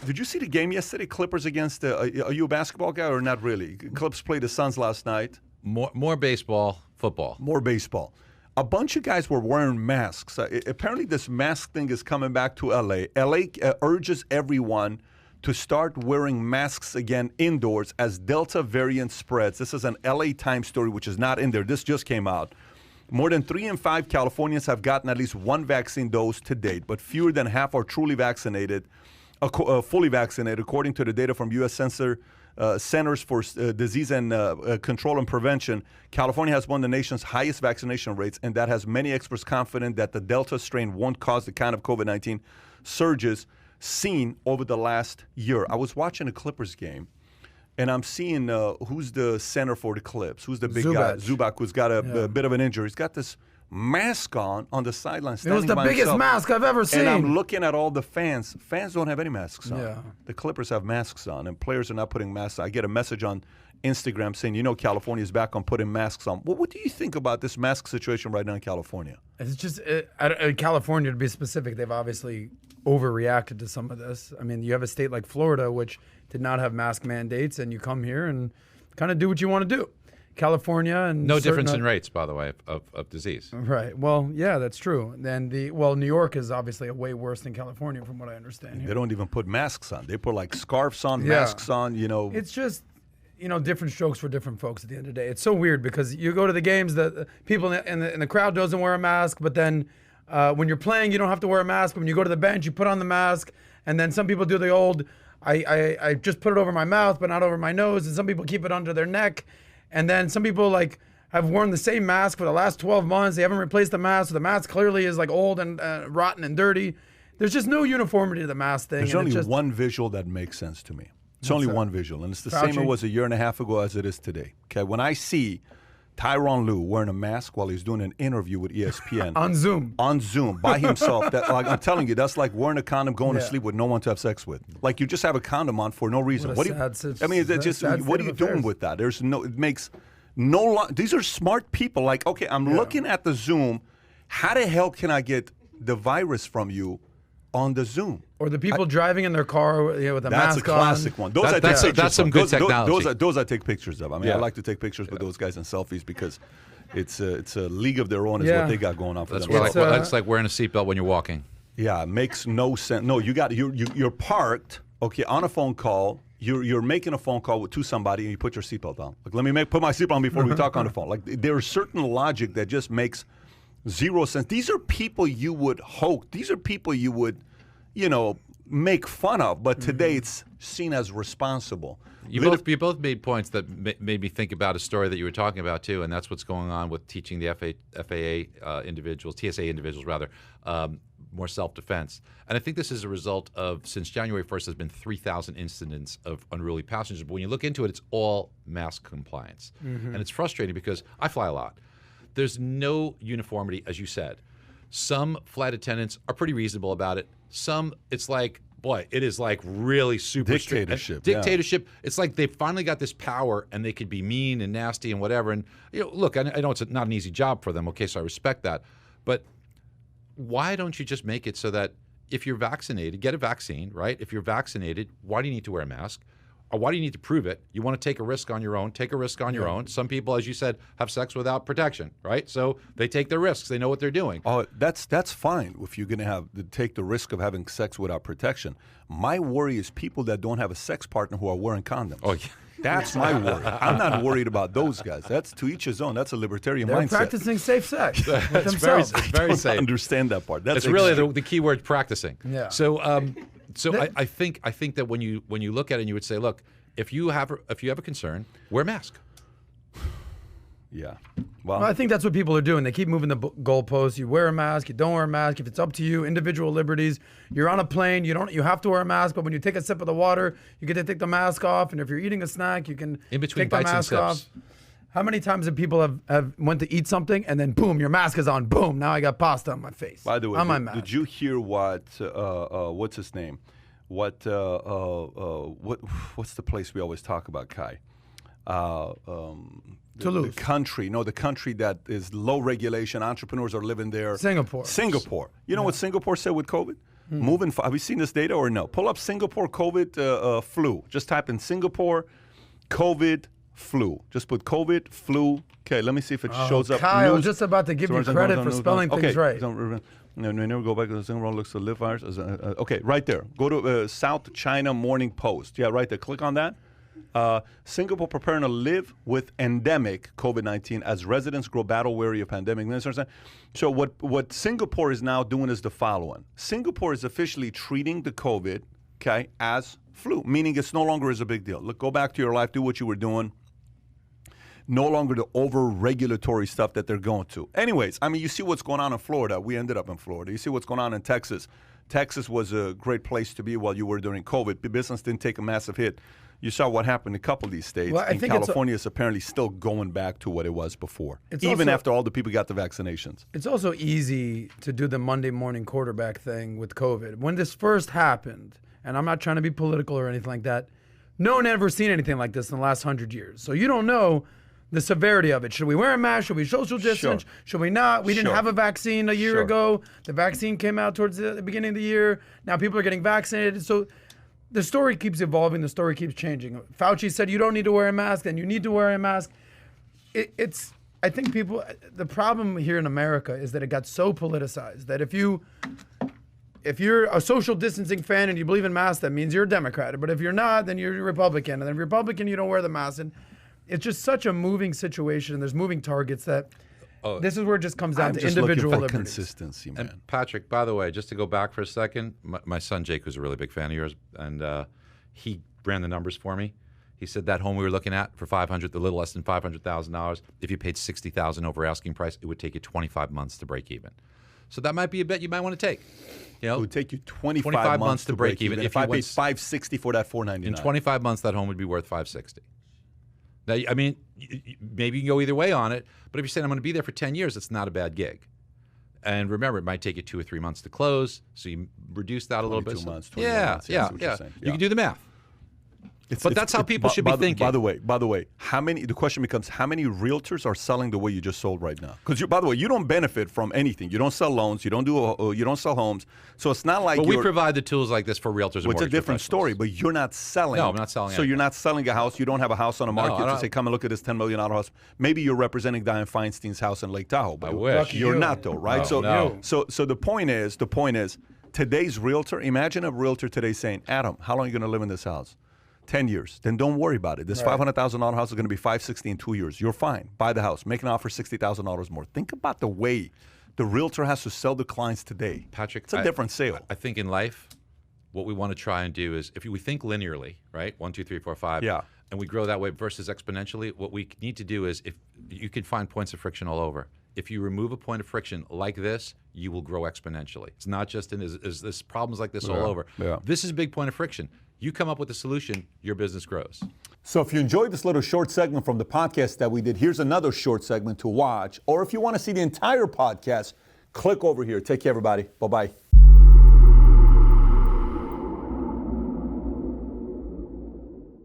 Did you see the game yesterday? Clippers against are you a basketball guy or not really? Clips played the Suns last night. More baseball, football. More baseball. A bunch of guys were wearing masks. Apparently, this mask thing is coming back to L.A. L.A. Urges everyone to start wearing masks again indoors as Delta variant spreads. This is an L.A. Times story, which is not in there. This just came out. More than 3 in 5 Californians have gotten at least one vaccine dose to date, but fewer than half are truly vaccinated, fully vaccinated, according to the data from U.S. Centers for Disease and Control and Prevention. California has one of the nation's highest vaccination rates, and that has many experts confident that the Delta strain won't cause the kind of COVID-19 surges seen over the last year. I was watching a Clippers game, and I'm seeing who's the center for the Clips, who's the big guy, Zubac, who's got a bit of an injury. He's got this mask on the sideline. It was the biggest mask I've ever seen. And I'm looking at all the fans. Fans don't have any masks on. Yeah. The Clippers have masks on, and players are not putting masks on. I get a message on Instagram saying, California is back on putting masks on. Well, what do you think about this mask situation right now in California? It's just, California, to be specific, they've obviously overreacted to some of this. I mean, you have a state like Florida, which did not have mask mandates, and you come here and kind of do what you want to do. California and no difference in rates, by the way, of disease. Right. Well, yeah, that's true. Then New York is obviously way worse than California, from what I understand here. They don't even put masks on. They put like scarves on, masks on. It's just different strokes for different folks. At the end of the day, it's so weird because you go to the games, the people in the crowd doesn't wear a mask, but then when you're playing, you don't have to wear a mask. When you go to the bench, you put on the mask, and then some people do the old, I just put it over my mouth, but not over my nose, and some people keep it under their neck. And then some people have worn the same mask for the last 12 months. They haven't replaced the mask. So the mask clearly is old and rotten and dirty. There's just no uniformity to the mask thing. There's only one visual that makes sense to me. It's only one visual. And it's the same it was a year and a half ago as it is today. Okay, when I see Tyronn Lue wearing a mask while he's doing an interview with ESPN. On Zoom, by himself. I'm telling you, that's like wearing a condom, going to sleep with no one to have sex with. Like you just have a condom on for no reason. What are you doing with that? It makes no. These are smart people. Like, okay, I'm looking at the Zoom. How the hell can I get the virus from you on the Zoom? Or the people driving in their car with a mask on. That's a classic one. That's some good technology. Those I take pictures of. I mean, I like to take pictures with those guys and selfies because it's a league of their own is what they got going on for them. That's like wearing a seatbelt when you're walking. Yeah, it makes no sense. No, you're parked, okay, on a phone call. You're making a phone call to somebody and you put your seatbelt on. Like, let me put my seatbelt on before we talk on the phone. Like, there's certain logic that just makes zero sense. These are people you would hope. These are people you would, make fun of. But today it's seen as responsible. You both made points that made me think about a story that you were talking about too, and that's what's going on with teaching the FAA individuals, TSA individuals rather, more self-defense. And I think this is a result of, since January 1st, there's been 3,000 incidents of unruly passengers. But when you look into it, it's all mask compliance. And it's frustrating because I fly a lot. There's no uniformity, as you said. Some flight attendants are pretty reasonable about it. Some, it's like, boy, it is like really super dictatorship. Dictatorship. Yeah. It's like they've finally got this power and they could be mean and nasty and whatever. And look, I know it's not an easy job for them. Okay, so I respect that. But why don't you just make it so that if you're vaccinated, get a vaccine, right? If you're vaccinated, why do you need to wear a mask? Or why do you need to prove it? You want to take a risk on your own, take a risk on your own. Some people, as you said, have sex without protection, right? So they take their risks. They know what they're doing. Oh, that's fine if you're going to take the risk of having sex without protection. My worry is people that don't have a sex partner who are wearing condoms. Oh, yeah. That's my worry. I'm not worried about those guys. That's to each his own. That's a libertarian They're mindset. practicing safe sex with it's themselves. very safe. I understand that part. That's really the key word, practicing. Yeah. So, I think that when you look at it, and you would say, look, if you have a concern, wear a mask. Yeah. Well, I think that's what people are doing. They keep moving the goalposts. You wear a mask. You don't wear a mask. If it's up to you, individual liberties. You're on a plane. You have to wear a mask. But when you take a sip of the water, you get to take the mask off. And if you're eating a snack, you can in between take the bites mask and off. sips. How many times have people have went to eat something and then boom, your mask is on. Boom, now I got pasta on my face. By the way, on my mask. Did you hear what's his name? What's the place we always talk about, Kai? Toulouse. The country that is low regulation. Entrepreneurs are living there. Singapore. You know what Singapore said with COVID? Have you seen this data or no? Pull up Singapore COVID flu. Just type in Singapore COVID flu. Just put COVID flu. Okay, let me see if it shows up. Kyle, just about to give you credit for spelling things right. No, never go back to the Singapore looks to live virus. Okay, right there. Go to South China Morning Post. Yeah, right there. Click on that. Singapore preparing to live with endemic COVID-19 as residents grow battle weary of pandemic. So what Singapore is now doing is the following. Singapore is officially treating the COVID, okay, as flu, meaning it's no longer is a big deal. Look, go back to your life, do what you were doing. No longer the over-regulatory stuff that they're going to. Anyways, I mean, you see what's going on in Florida. We ended up in Florida. You see what's going on in Texas. Texas was a great place to be while you were during COVID. The business didn't take a massive hit. You saw what happened in a couple of these states. Well, and California is apparently still going back to what it was before, even after all the people got the vaccinations. It's also easy to do the Monday morning quarterback thing with COVID. When this first happened, and I'm not trying to be political or anything like that, no one had ever seen anything like this in the last 100 years. So you don't know the severity of it. Should we wear a mask? Should we social distance? Sure. Should we not? We didn't have a vaccine a year Sure. ago. The vaccine came out towards the beginning of the year. Now people are getting vaccinated. So the story keeps evolving. The story keeps changing. Fauci said you don't need to wear a mask, and you need to wear a mask. I think people, the problem here in America is that it got so politicized that if you're a social distancing fan and you believe in masks, that means you're a Democrat. But if you're not, then you're a Republican. And then if you're Republican, you don't wear the mask. And it's just such a moving situation. There's moving targets that this is where it just comes down to individual liberties. Consistency, man. And Patrick, by the way, just to go back for a second, my son Jake, who's a really big fan of yours, and he ran the numbers for me. He said that home we were looking at for $500, a little less than $500,000. If you paid $60,000 over asking price, it would take you 25 months to break even. So that might be a bet you might want to take. You know, It would take you 25 months to break even. If I paid $560 for that $499. In 25 months, that home would be worth $560. Now, I mean, maybe you can go either way on it, but if you're saying I'm going to be there for 10 years, it's not a bad gig. And remember, it might take you 2 or 3 months to close, so you reduce that a little bit. 22 months, 21 months. Yeah, that's what you're saying. You can do the math. But that's how people should be thinking. By the way, the question becomes, how many realtors are selling the way you just sold right now? Because by the way, you don't benefit from anything. You don't sell loans. You don't sell homes. So it's not like. But we provide the tools like this for realtors and mortgage It's a different story. But you're not selling. No, I'm not selling. So you're not selling a house. You don't have a house on the market to say, come and look at this $10 million house. Maybe you're representing Dianne Feinstein's house in Lake Tahoe. But I wish. You're not though, right? No. So the point is, today's realtor. Imagine a realtor today saying, Adam, how long are you going to live in this house? 10 years, then don't worry about it. This $500,000 house is going to be $560 in 2 years. You're fine. Buy the house. Make an offer $60,000 more. Think about the way the realtor has to sell the clients today. Patrick, it's a different sale. I think in life, what we want to try and do is, if we think linearly, right? 1, 2, 3, 4, 5. Yeah. And we grow that way versus exponentially. What we need to do is, if you can find points of friction all over. If you remove a point of friction like this, you will grow exponentially. It's not just is this problems like this all over. Yeah. This is a big point of friction. You come up with a solution, your business grows. So if you enjoyed this little short segment from the podcast that we did, here's another short segment to watch. Or if you want to see the entire podcast, click over here. Take care, everybody. Bye-bye.